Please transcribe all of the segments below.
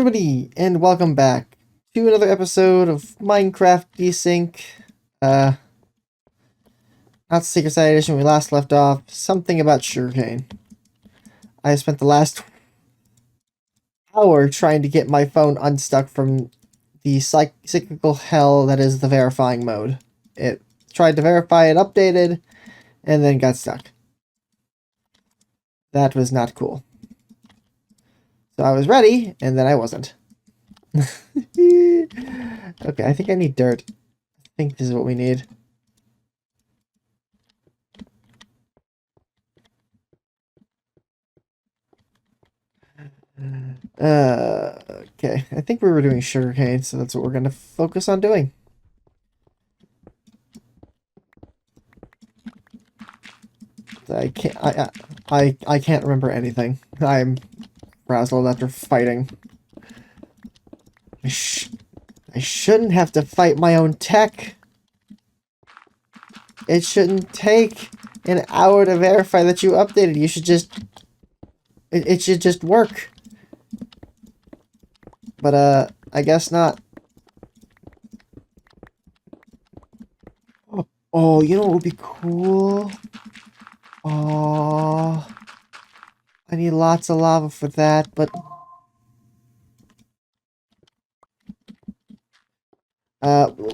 everybody, and welcome back to another episode of Minecraft Desync. Not the Secret Side Edition. We last left off something about sugarcane. I spent the last hour trying to get my phone unstuck from the cyclical hell that is the verifying mode. It tried to verify it, updated, and then got stuck. That was not cool. So I was ready, and then I wasn't. Okay, I think I need dirt. I think this is what we need. Okay, I think we were doing sugarcane, so that's what we're gonna focus on doing. I can't remember anything. I'm frazzled after fighting. I shouldn't have to fight my own tech. It shouldn't take an hour to verify that you updated. You should just... It should just work. But, I guess not. Oh, you know what would be cool? Oh... I need lots of lava for that, but...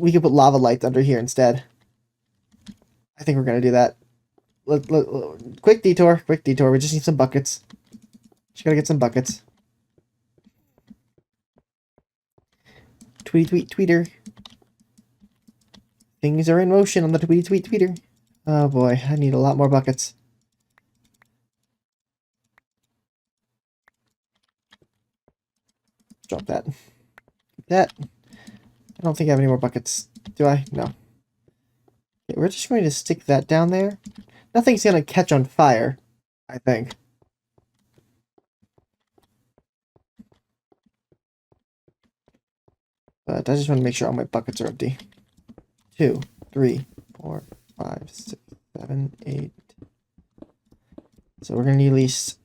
we could put lava lights under here instead. I think we're gonna do that. Quick detour. We just need some buckets. Just gotta get some buckets. Tweeter. Things are in motion on the tweeter. Oh boy, I need a lot more buckets. Drop that. That. I don't think I have any more buckets. Do I? No. Okay, we're just going to stick that down there. Nothing's gonna catch on fire, I think. But I just want to make sure all my buckets are empty. 2, 3, 4, 5, 6, 7, 8. So we're gonna need at least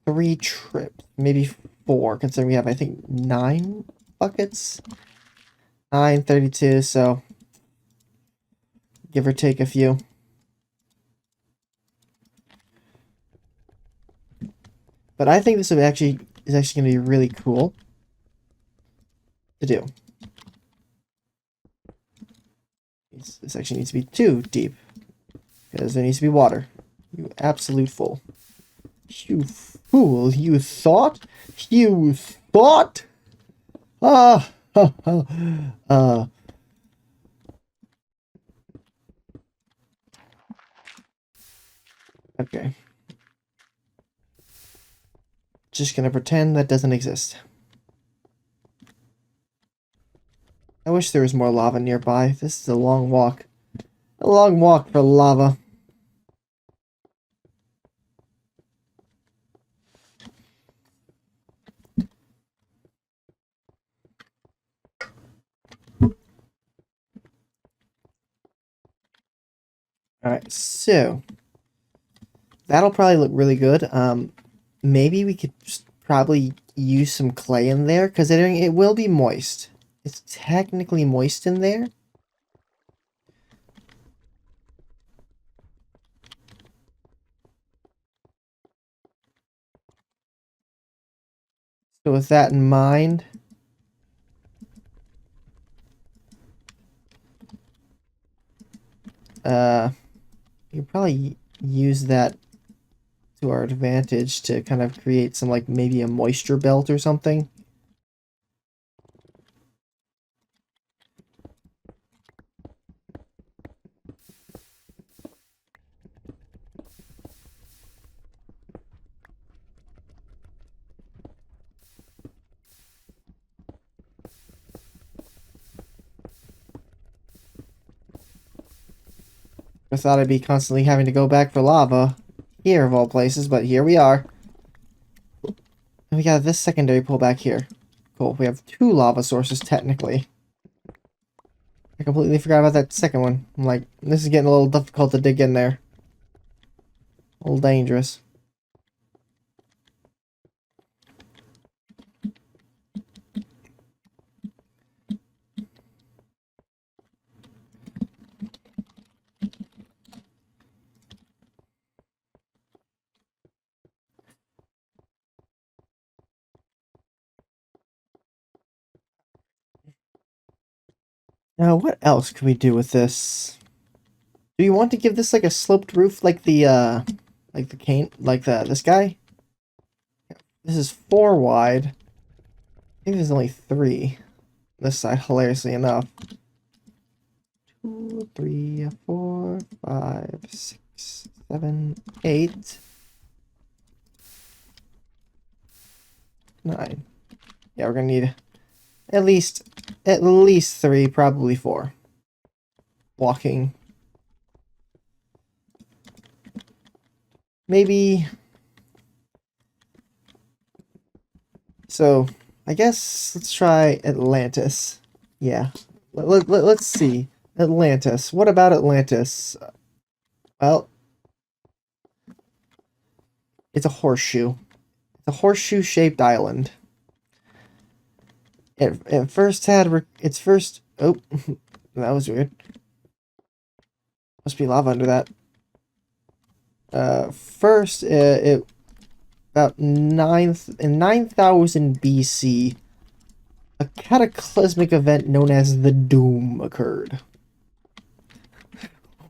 3 trips, maybe 4, considering we have, I think, 9 buckets. 9, 32, so give or take a few. But I think this is actually going to be really cool to do. This actually needs to be 2 deep, because there needs to be water. You absolute fool. You fool! You thought? You thought? Ah! Okay. Just gonna pretend that doesn't exist. I wish there was more lava nearby. This is a long walk. A long walk for lava. Alright, so that'll probably look really good. Maybe we could just probably use some clay in there, considering it will be moist. It's technically moist in there. So with that in mind, you probably use that to our advantage to kind of create some, like, maybe a moisture belt or something. I thought I'd be constantly having to go back for lava here of all places, but here we are. And we got this secondary pull back here. Cool, we have 2 lava sources technically. I completely forgot about that second one. I'm like, this is getting a little difficult to dig in there. A little dangerous. Now, what else could we do with this? Do you want to give this like a sloped roof like this guy? This is 4 wide. I think there's only 3. This side, hilariously enough. 2, 3, 4, 5, 6, 7, 8, 9. Yeah, we're gonna need at least 3, probably 4. Walking. Maybe. So, I guess let's try Atlantis. Yeah. Let's see. Atlantis. What about Atlantis? Well, it's a horseshoe. It's a horseshoe-shaped island. It first had its first... Oh, that was weird. Must be lava under that. First, about 9000 BC, a cataclysmic event known as the Doom occurred.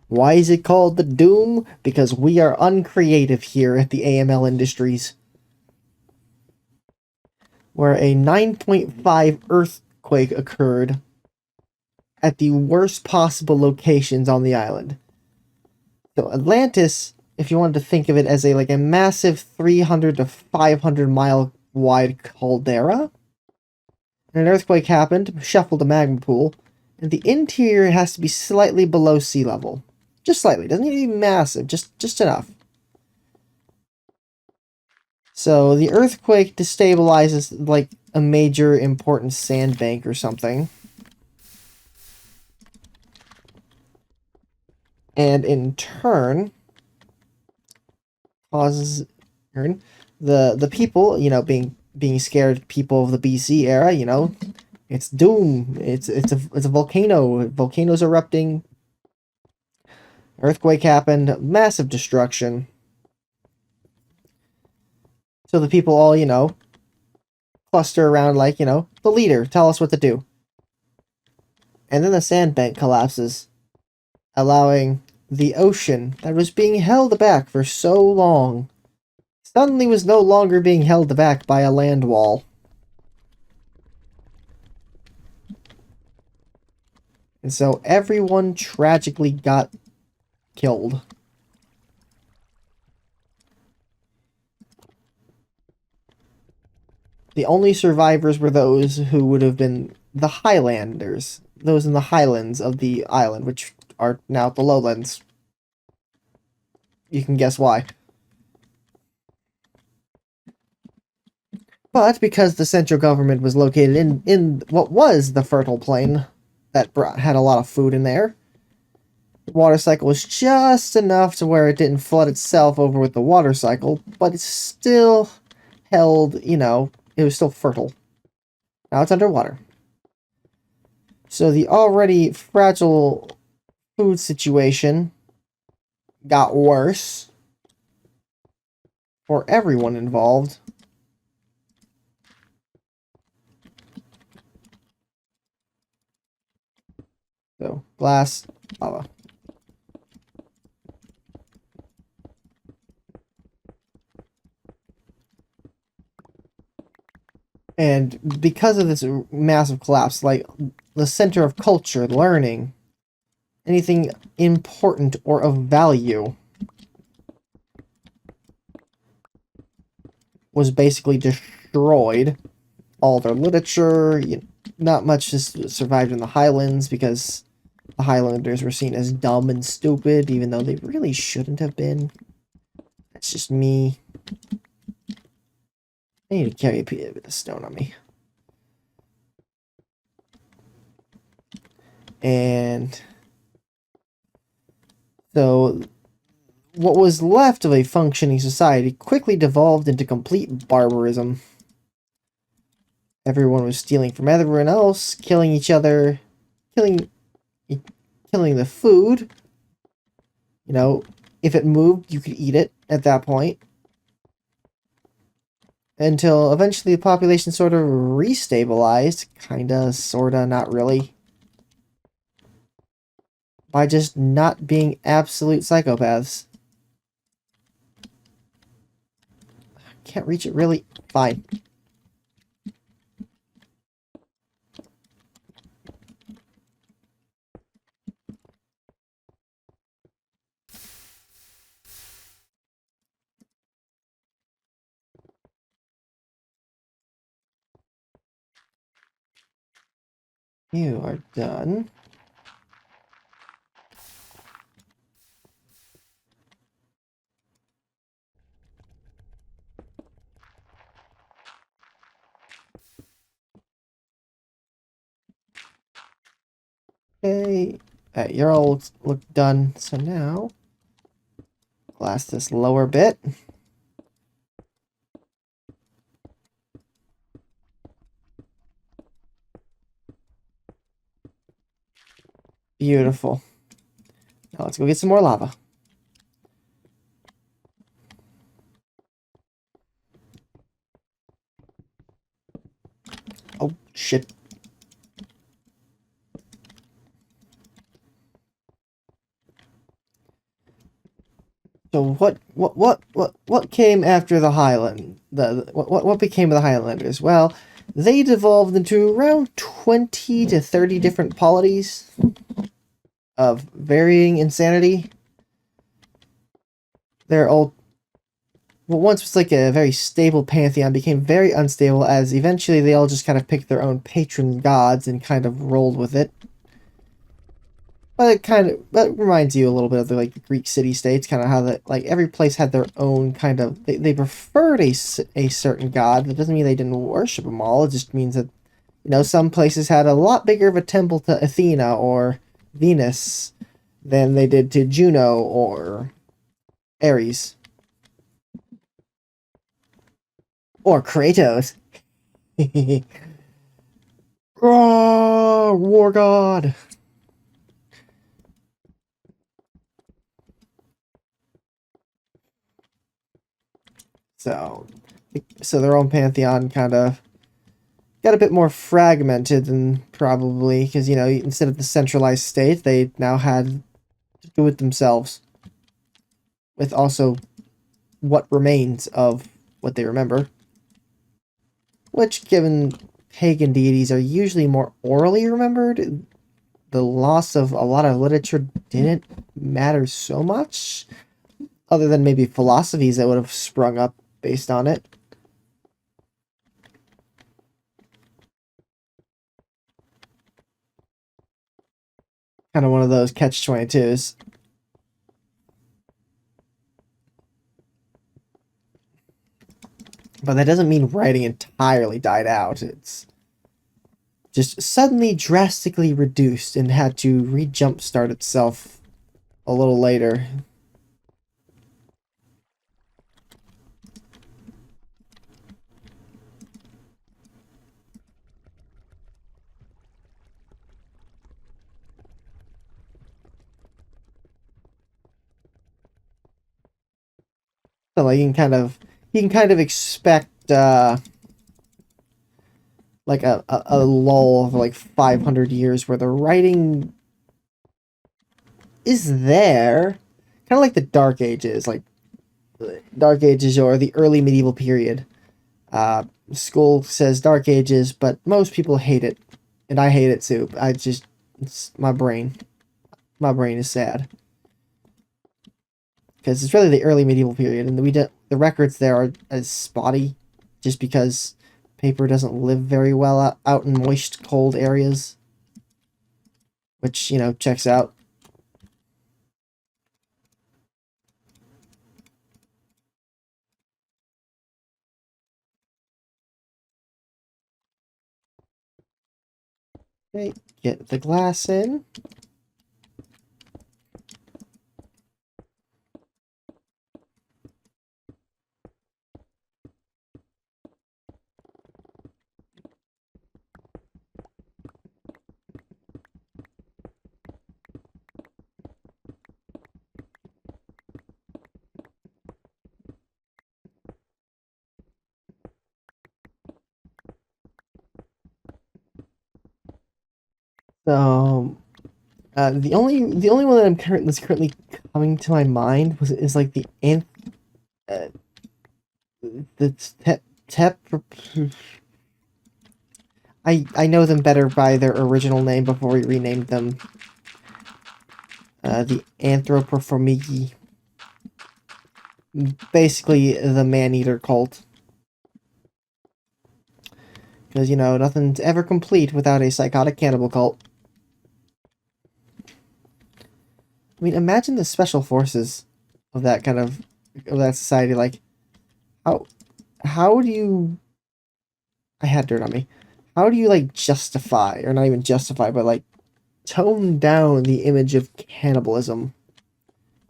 Why is it called the Doom? Because we are uncreative here at the AML Industries. Where a 9.5 earthquake occurred at the worst possible locations on the island. So Atlantis, if you wanted to think of it as a massive 300 to 500 mile wide caldera, and an earthquake happened, shuffled a magma pool, and the interior has to be slightly below sea level. Just slightly. Doesn't need to be massive, just enough. So the earthquake destabilizes like a major important sandbank or something. And in turn causes the people, you know, being scared people of the BC era, you know, it's doom. It's a volcano. Volcanoes erupting. Earthquake happened, massive destruction. So the people all, you know, cluster around like, you know, the leader, tell us what to do. And then the sandbank collapses, allowing the ocean that was being held back for so long suddenly was no longer being held back by a land wall. And so everyone tragically got killed. The only survivors were those who would have been the Highlanders, those in the highlands of the island, which are now the lowlands. You can guess why. But because the central government was located in what was the fertile plain that had a lot of food in there, the water cycle was just enough to where it didn't flood itself over with the water cycle, but it still held, you know, it was still fertile. Now it's underwater. So the already fragile food situation got worse for everyone involved. So, glass, lava. And because of this massive collapse, like the center of culture, learning, anything important or of value was basically destroyed. All their literature, not much just survived in the Highlands because the Highlanders were seen as dumb and stupid, even though they really shouldn't have been. That's just me. I need to carry a bit of stone on me. And so what was left of a functioning society quickly devolved into complete barbarism. Everyone was stealing from everyone else, killing each other, killing the food. You know, if it moved, you could eat it at that point. Until eventually the population sort of restabilized. Kinda, sorta, not really. by just not being absolute psychopaths. Can't reach it really. Fine. You are done. Okay. You're all look done. So now, glass this lower bit. Beautiful. Now let's go get some more lava. Oh, shit. So what came after the Highland? What became of the Highlanders? Well, they devolved into around 20 to 30 different polities of varying insanity. They're all what once was like a very stable pantheon became very unstable as eventually they all just kind of picked their own patron gods and kind of rolled with it. But it kind of that reminds you a little bit of the like Greek city-states, kind of how that like every place had their own kind of they preferred a certain god. That doesn't mean they didn't worship them all. It just means that some places had a lot bigger of a temple to Athena or Venus than they did to Juno or Ares or Kratos. Oh, war god. So, their own pantheon kind of got a bit more fragmented than probably because instead of the centralized state, they now had to do it themselves with also what remains of what they remember, which, given pagan deities are usually more orally remembered, the loss of a lot of literature didn't matter so much, other than maybe philosophies that would have sprung up based on it. Kind of one of those catch-22s. But that doesn't mean writing entirely died out. It's just suddenly drastically reduced and had to re-jumpstart itself a little later. So like you can kind of expect like a lull of like 500 years where the writing is there, kind of like the Dark Ages, like Dark Ages or the early medieval period. School says Dark Ages, but most people hate it, and I hate it too. It's my brain. My brain is sad because it's really the early medieval period, and the records there are as spotty, just because paper doesn't live very well out in moist, cold areas, which checks out. Okay, get the glass in. So The only one that that's currently coming to my mind is like the tep. I know them better by their original name before we renamed them. The Anthropophagi. Basically, the man-eater cult. Because, you know, nothing's ever complete without a psychotic cannibal cult. I mean, imagine the special forces of that kind of that society. Like, how do you? I had dirt on me. How do you like justify, or not even justify, but like tone down the image of cannibalism?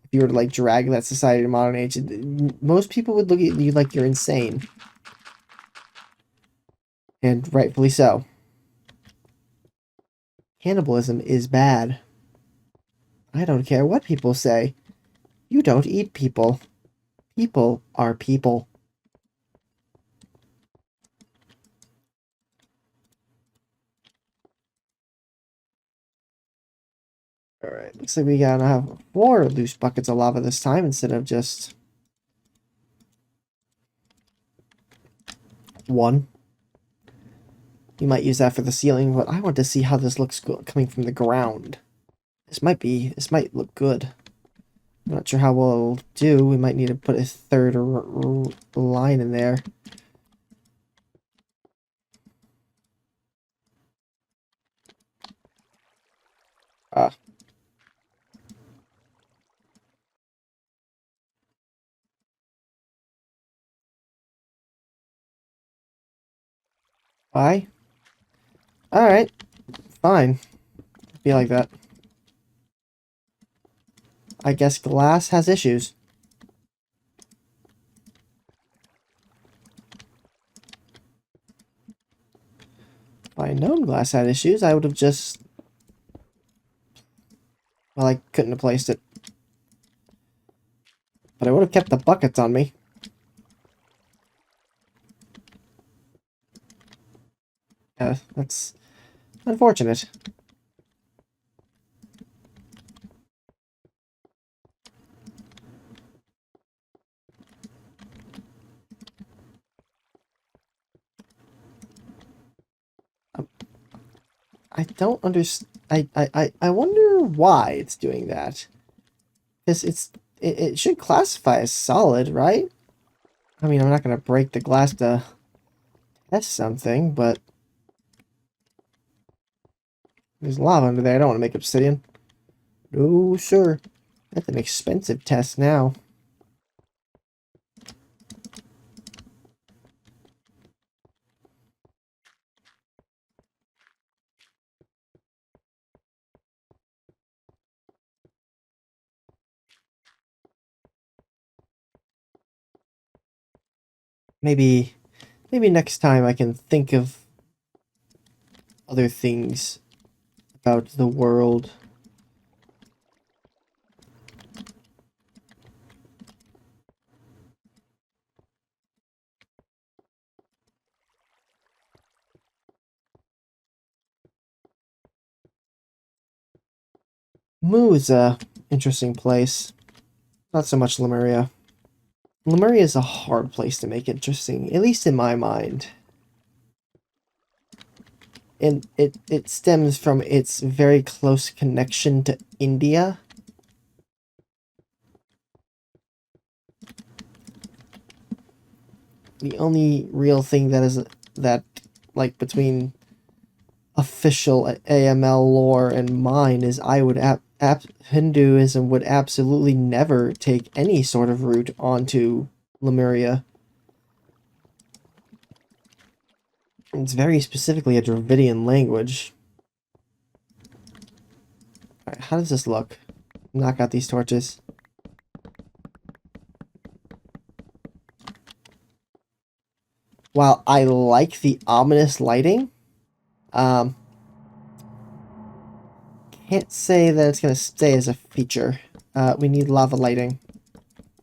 If you were to like drag that society to modern age, most people would look at you like you're insane, and rightfully so. Cannibalism is bad. I don't care what people say. You don't eat people. People are people. Alright, looks like we gotta have 4 loose buckets of lava this time instead of just 1. You might use that for the ceiling, but I want to see how this looks coming from the ground. This might look good. I'm not sure how well it'll do. We might need to put a third line in there. Why? Alright, fine. Be like that. I guess glass has issues. If I had known glass had issues, I would have just... Well, I couldn't have placed it. But I would have kept the buckets on me. Yeah, that's unfortunate. I don't understand. I wonder why it's doing that. Because it should classify as solid, right? I mean, I'm not going to break the glass to test something, but there's lava under there. I don't want to make obsidian. No, sir. That's an expensive test now. Maybe next time I can think of other things about the world. Mu is a interesting place. Not so much Lemuria. Lemuria is a hard place to make interesting, at least in my mind. And it stems from its very close connection to India. The only real thing that is that, like, between official AML lore and mine is I would Hinduism would absolutely never take any sort of route onto Lemuria. It's very specifically a Dravidian language. Alright, how does this look? Knock out these torches. While I like the ominous lighting, can't say that it's going to stay as a feature. We need lava lighting.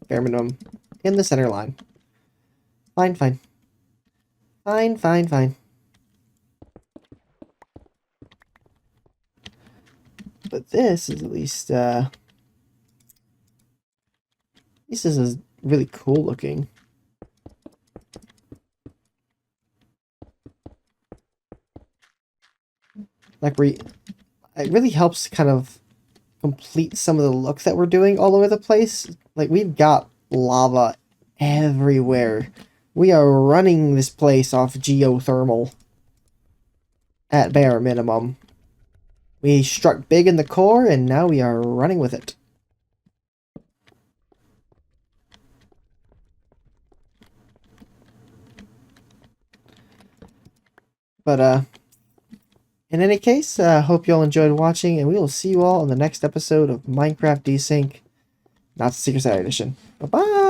Bare minimum. In the center line. Fine, fine. Fine, fine, fine. but this is at least this is really cool looking. Like it really helps kind of complete some of the looks that we're doing all over the place. Like we've got lava everywhere. We are running this place off geothermal at bare minimum. We struck big in the core and now we are running with it. But in any case, hope you all enjoyed watching, and we will see you all in the next episode of Minecraft Desync, not the Secret Side Edition. Bye-bye!